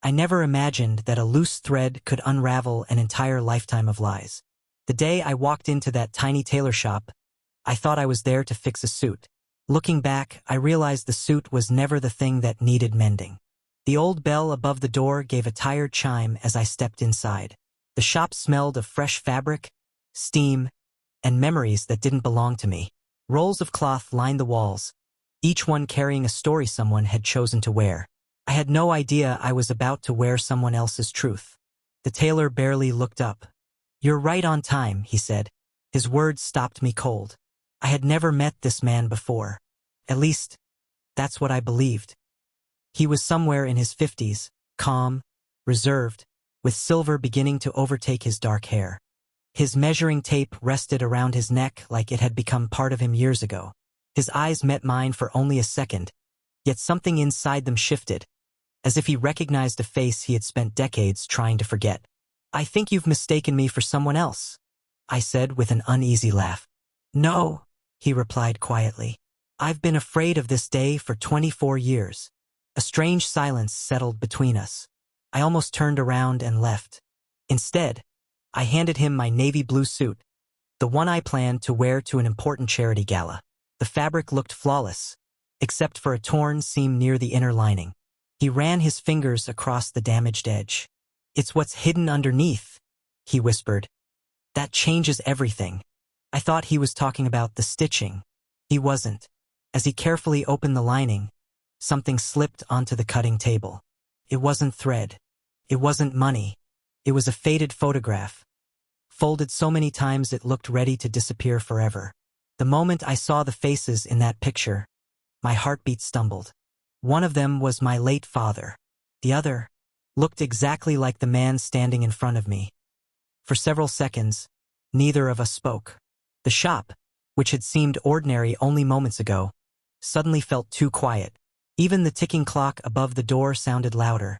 I never imagined that a loose thread could unravel an entire lifetime of lies. The day I walked into that tiny tailor shop, I thought I was there to fix a suit. Looking back, I realized the suit was never the thing that needed mending. The old bell above the door gave a tired chime as I stepped inside. The shop smelled of fresh fabric, steam, and memories that didn't belong to me. Rolls of cloth lined the walls, each one carrying a story someone had chosen to wear. I had no idea I was about to wear someone else's truth. The tailor barely looked up. "You're right on time," he said. His words stopped me cold. I had never met this man before. At least, that's what I believed. He was somewhere in his 50s, calm, reserved, with silver beginning to overtake his dark hair. His measuring tape rested around his neck like it had become part of him years ago. His eyes met mine for only a second, yet something inside them shifted, as if he recognized a face he had spent decades trying to forget. "I think you've mistaken me for someone else," I said with an uneasy laugh. "No," he replied quietly. "I've been afraid of this day for 24 years. A strange silence settled between us. I almost turned around and left. Instead, I handed him my navy blue suit, the one I planned to wear to an important charity gala. The fabric looked flawless, except for a torn seam near the inner lining. He ran his fingers across the damaged edge. "It's what's hidden underneath," he whispered. "That changes everything." I thought he was talking about the stitching. He wasn't. As he carefully opened the lining, something slipped onto the cutting table. It wasn't thread. It wasn't money. It was a faded photograph, folded so many times it looked ready to disappear forever. The moment I saw the faces in that picture, my heartbeat stumbled. One of them was my late father. The other looked exactly like the man standing in front of me. For several seconds, neither of us spoke. The shop, which had seemed ordinary only moments ago, suddenly felt too quiet. Even the ticking clock above the door sounded louder,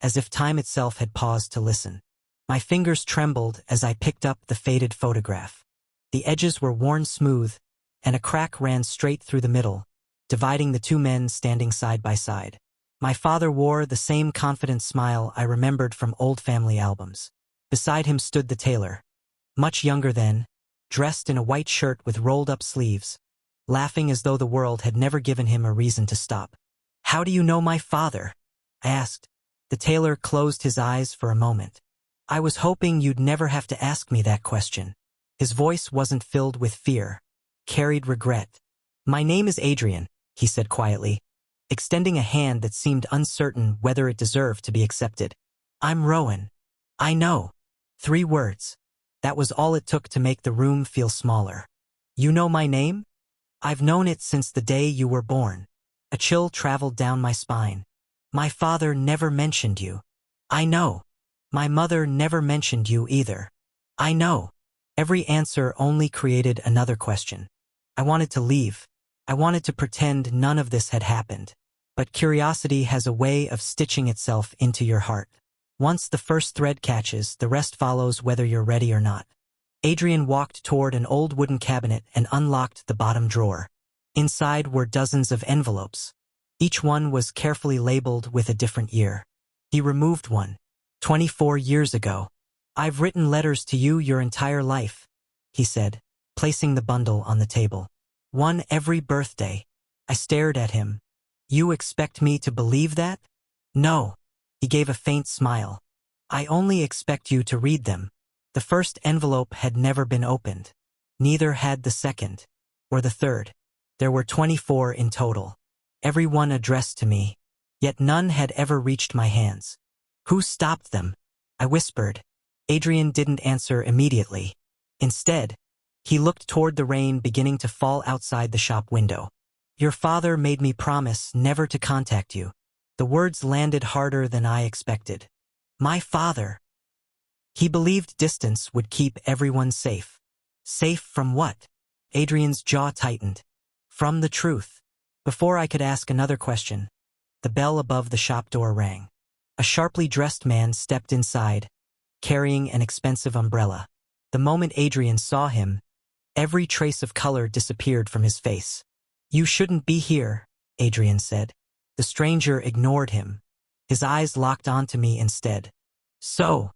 as if time itself had paused to listen. My fingers trembled as I picked up the faded photograph. The edges were worn smooth, and a crack ran straight through the middle, dividing the two men standing side by side. My father wore the same confident smile I remembered from old family albums. Beside him stood the tailor, much younger then, dressed in a white shirt with rolled-up sleeves, laughing as though the world had never given him a reason to stop. "How do you know my father?" I asked. The tailor closed his eyes for a moment. "I was hoping you'd never have to ask me that question." His voice wasn't filled with fear, carried regret. "My name is Adrian," he said quietly, extending a hand that seemed uncertain whether it deserved to be accepted. "I'm Rowan." "I know." 3 words. That was all it took to make the room feel smaller. "You know my name?" "I've known it since the day you were born." A chill traveled down my spine. "My father never mentioned you." "I know." "My mother never mentioned you either." "I know." Every answer only created another question. I wanted to leave. I wanted to pretend none of this had happened. But curiosity has a way of stitching itself into your heart. Once the first thread catches, the rest follows whether you're ready or not. Adrian walked toward an old wooden cabinet and unlocked the bottom drawer. Inside were dozens of envelopes. Each one was carefully labeled with a different year. He removed one. 24 years ago. "I've written letters to you your entire life," he said, placing the bundle on the table. "One every birthday." I stared at him. "You expect me to believe that?" "No." He gave a faint smile. "I only expect you to read them." The first envelope had never been opened. Neither had the second, or the third. There were 24 in total. Every one addressed to me, yet none had ever reached my hands. "Who stopped them?" I whispered. Adrian didn't answer immediately. Instead, he looked toward the rain beginning to fall outside the shop window. "Your father made me promise never to contact you." The words landed harder than I expected. My father. He believed distance would keep everyone safe. Safe from what? Adrian's jaw tightened. From the truth. Before I could ask another question, the bell above the shop door rang. A sharply dressed man stepped inside, carrying an expensive umbrella. The moment Adrian saw him, every trace of color disappeared from his face. "You shouldn't be here," Adrian said. The stranger ignored him, His eyes locked onto me instead. "So,"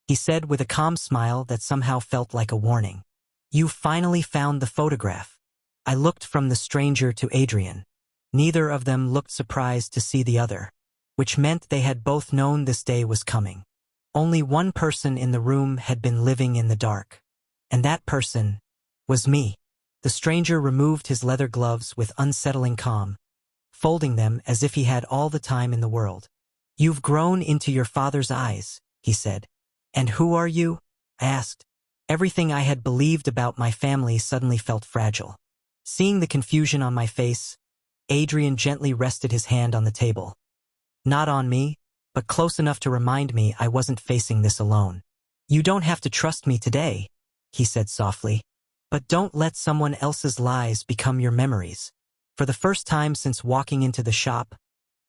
he said with a calm smile that somehow felt like a warning. "You finally found the photograph." I looked from the stranger to Adrian. Neither of them looked surprised to see the other, which meant they had both known this day was coming. Only one person in the room had been living in the dark. And that person was me. The stranger removed his leather gloves with unsettling calm, folding them as if he had all the time in the world. "You've grown into your father's eyes," he said. "And who are you?" I asked. Everything I had believed about my family suddenly felt fragile. Seeing the confusion on my face, Adrian gently rested his hand on the table. Not on me, but close enough to remind me I wasn't facing this alone. "You don't have to trust me today," he said softly. "But don't let someone else's lies become your memories." For the first time since walking into the shop,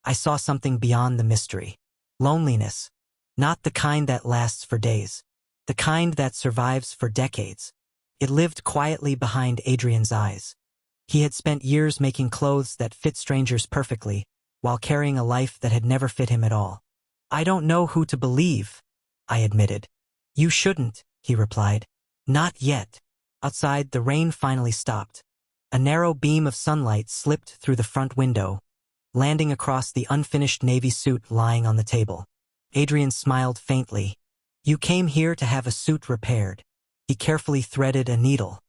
I saw something beyond the mystery. Loneliness. Not the kind that lasts for days. The kind that survives for decades. It lived quietly behind Adrian's eyes. He had spent years making clothes that fit strangers perfectly, while carrying a life that had never fit him at all. "I don't know who to believe," I admitted. "You shouldn't," he replied. "Not yet." Outside, the rain finally stopped. A narrow beam of sunlight slipped through the front window, landing across the unfinished navy suit lying on the table. Adrian smiled faintly. "You came here to have a suit repaired." He carefully threaded a needle.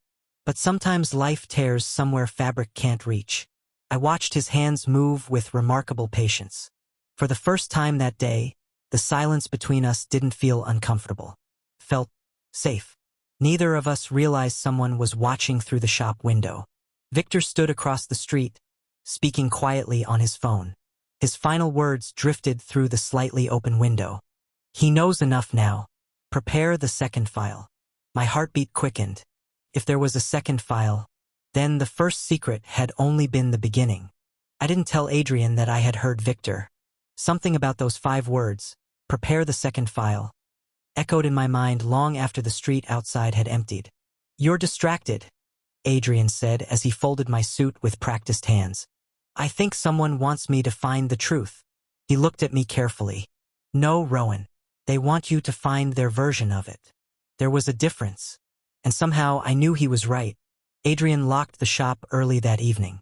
"But sometimes life tears somewhere fabric can't reach." I watched his hands move with remarkable patience. For the first time that day, the silence between us didn't feel uncomfortable. It felt safe. Neither of us realized someone was watching through the shop window. Victor stood across the street, speaking quietly on his phone. His final words drifted through the slightly open window. "He knows enough now. Prepare the second file." My heartbeat quickened. If there was a second file, then the first secret had only been the beginning. I didn't tell Adrian that I had heard Victor. Something about those 5 words, "prepare the second file," echoed in my mind long after the street outside had emptied. "You're distracted," Adrian said as he folded my suit with practiced hands. "I think someone wants me to find the truth." He looked at me carefully. "No, Rowan. They want you to find their version of it." There was a difference. And somehow I knew he was right. Adrian locked the shop early that evening.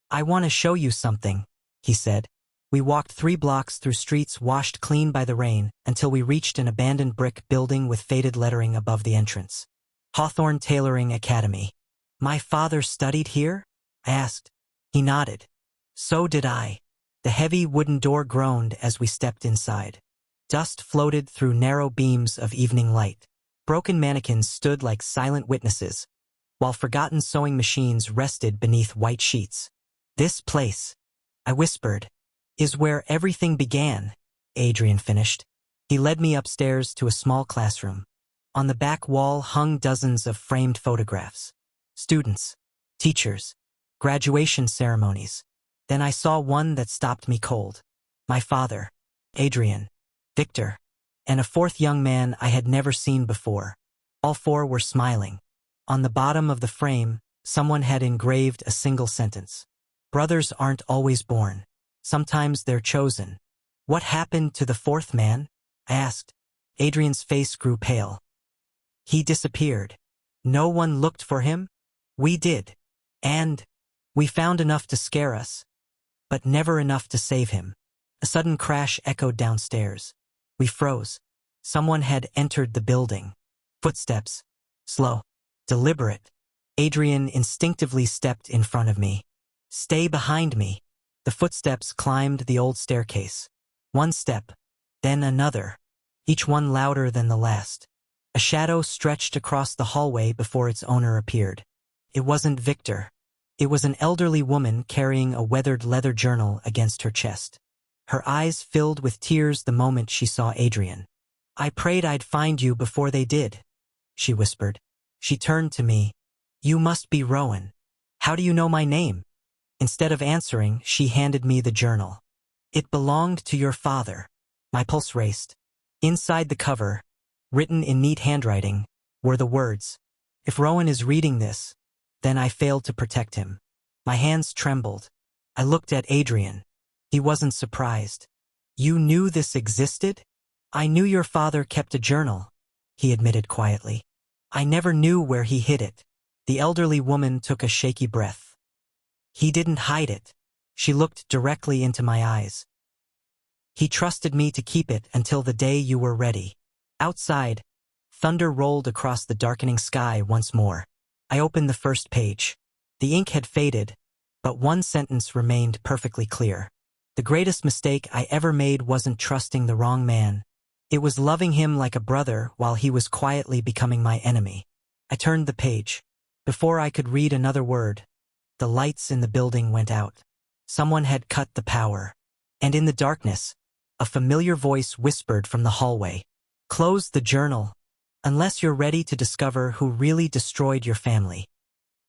"I want to show you something," he said. We walked 3 blocks through streets washed clean by the rain until we reached an abandoned brick building with faded lettering above the entrance. "Hawthorne Tailoring Academy." "My father studied here?" I asked. He nodded. "So did I." The heavy wooden door groaned as we stepped inside. Dust floated through narrow beams of evening light. Broken mannequins stood like silent witnesses, while forgotten sewing machines rested beneath white sheets. "This place," I whispered, "is where everything began," Adrian finished. He led me upstairs to a small classroom. On the back wall hung dozens of framed photographs. Students, teachers, graduation ceremonies. Then I saw one that stopped me cold. My father, Adrian, Victor, and a 4th young man I had never seen before. All 4 were smiling. On the bottom of the frame, someone had engraved a single sentence. "Brothers aren't always born. Sometimes they're chosen." "What happened to the 4th man?" I asked. Adrian's face grew pale. "He disappeared." "No one looked for him?" "We did. And we found enough to scare us, but never enough to save him." A sudden crash echoed downstairs. We froze. Someone had entered the building. Footsteps. Slow. Deliberate. Adrian instinctively stepped in front of me. "Stay behind me." The footsteps climbed the old staircase. 1 step, then another, each one louder than the last. A shadow stretched across the hallway before its owner appeared. It wasn't Victor. It was an elderly woman carrying a weathered leather journal against her chest. Her eyes filled with tears the moment she saw Adrian. "I prayed I'd find you before they did," she whispered. She turned to me. "You must be Rowan. How do you know my name?" Instead of answering, she handed me the journal. "It belonged to your father." My pulse raced. Inside the cover, written in neat handwriting, were the words, "If Rowan is reading this, then I failed to protect him." My hands trembled. I looked at Adrian. He wasn't surprised. You knew this existed? I knew your father kept a journal, he admitted quietly. I never knew where he hid it. The elderly woman took a shaky breath. He didn't hide it. She looked directly into my eyes. He trusted me to keep it until the day you were ready. Outside, thunder rolled across the darkening sky once more. I opened the first page. The ink had faded, but one sentence remained perfectly clear. The greatest mistake I ever made wasn't trusting the wrong man. It was loving him like a brother while he was quietly becoming my enemy. I turned the page. Before I could read another word, the lights in the building went out. Someone had cut the power. And in the darkness, a familiar voice whispered from the hallway. Close the journal, unless you're ready to discover who really destroyed your family.